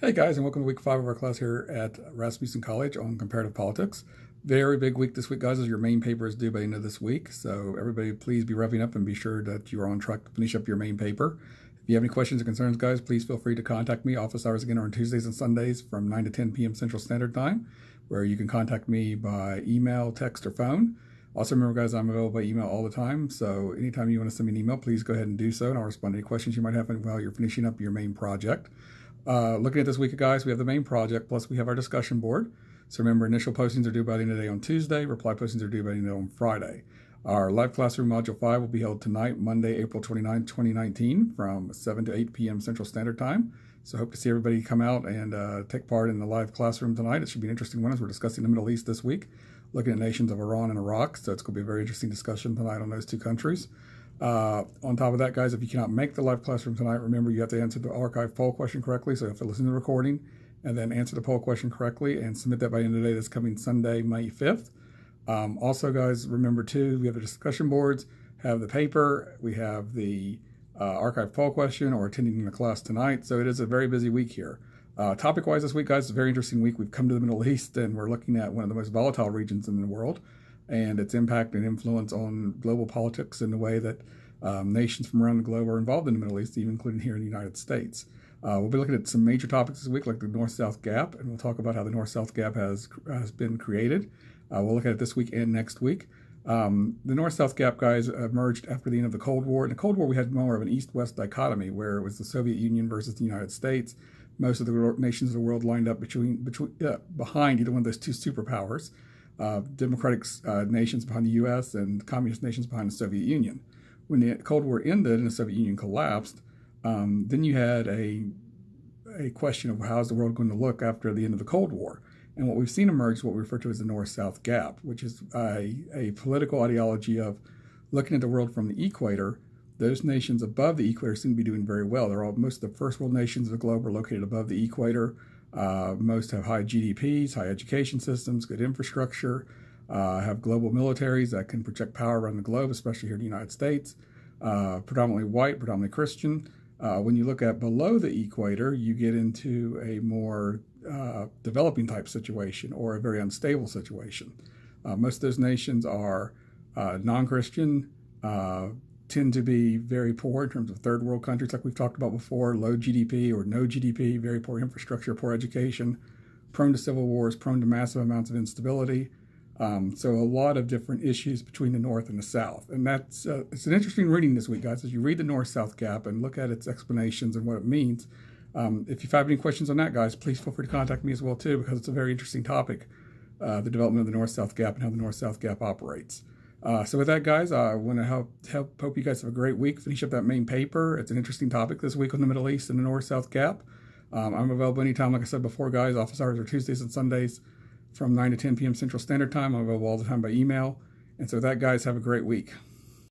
Hey guys, and welcome to week 5 of our class here at Rasmussen College on comparative politics. Very big week this week, guys, as your main paper is due by the end of this week. So everybody, please be revving up and be sure that you are on track to finish up your main paper. If you have any questions or concerns, guys, please feel free to contact me. Office hours again are on Tuesdays and Sundays from 9 to 10 p.m. Central Standard Time, where you can contact me by email, text, or phone. Also, remember, guys, I'm available by email all the time. So anytime you want to send me an email, please go ahead and do so, and I'll respond to any questions you might have while you're finishing up your main project. Looking at this week, guys, we have the main project, plus we have our discussion board. So remember, initial postings are due by the end of the day on Tuesday. Reply postings are due by the end of the day on Friday. Our live classroom module 5 will be held tonight, Monday, April 29, 2019, from 7 to 8 p.m. Central Standard Time. So hope to see everybody come out and take part in the live classroom tonight. It should be an interesting one as we're discussing the Middle East this week, looking at nations of Iran and Iraq. So it's going to be a very interesting discussion tonight on those two countries. On top of that, guys, if you cannot make the live classroom tonight, remember you have to answer the archive poll question correctly. So you have to listen to the recording and then answer the poll question correctly and submit that by the end of the day. That's coming Sunday, May 5th. Also, guys, remember too, we have the discussion boards, have the paper, we have the archive poll question or attending the class tonight. So it is a very busy week here. Topic-wise this week, guys, it's a very interesting week. We've come to the Middle East and we're looking at one of the most volatile regions in the world and its impact and influence on global politics in the way that nations from around the globe are involved in the Middle East, even including here in the United States. We'll be looking at some major topics this week, like the North-South Gap, and we'll talk about how the North-South Gap has been created. We'll look at it this week and next week. The North-South Gap, guys, emerged after the end of the Cold War. In the Cold War, we had more of an East-West dichotomy, where it was the Soviet Union versus the United States. Most of the nations of the world lined up behind either one of those two superpowers. Democratic nations behind the U.S. and communist nations behind the Soviet Union. When the Cold War ended and the Soviet Union collapsed, then you had a question of how's the world going to look after the end of the Cold War. And what we've seen emerge is what we refer to as the North-South Gap, which is a political ideology of looking at the world from the equator. Those nations above the equator seem to be doing very well. Most of the first world nations of the globe are located above the equator. Most have high GDPs, high education systems, good infrastructure, have global militaries that can project power around the globe, especially here in the United States. Predominantly white, predominantly Christian. When you look at below the equator, you get into a more developing type situation or a very unstable situation. Most of those nations are non-Christian, tend to be very poor in terms of third world countries like we've talked about before, low GDP or no GDP, very poor infrastructure, poor education, prone to civil wars, prone to massive amounts of instability. So a lot of different issues between the North and the South. And that's it's an interesting reading this week, guys, as you read the North-South Gap and look at its explanations and what it means. If you have any questions on that, guys, please feel free to contact me as well, too, because it's a very interesting topic, the development of the North-South Gap and how the North-South Gap operates. So with that, guys, I want to hope you guys have a great week. Finish up that main paper. It's an interesting topic this week on the Middle East and the North-South Gap. I'm available anytime, like I said before, guys. Office hours are Tuesdays and Sundays from 9 to 10 p.m. Central Standard Time. I'm available all the time by email. And so with that, guys, have a great week.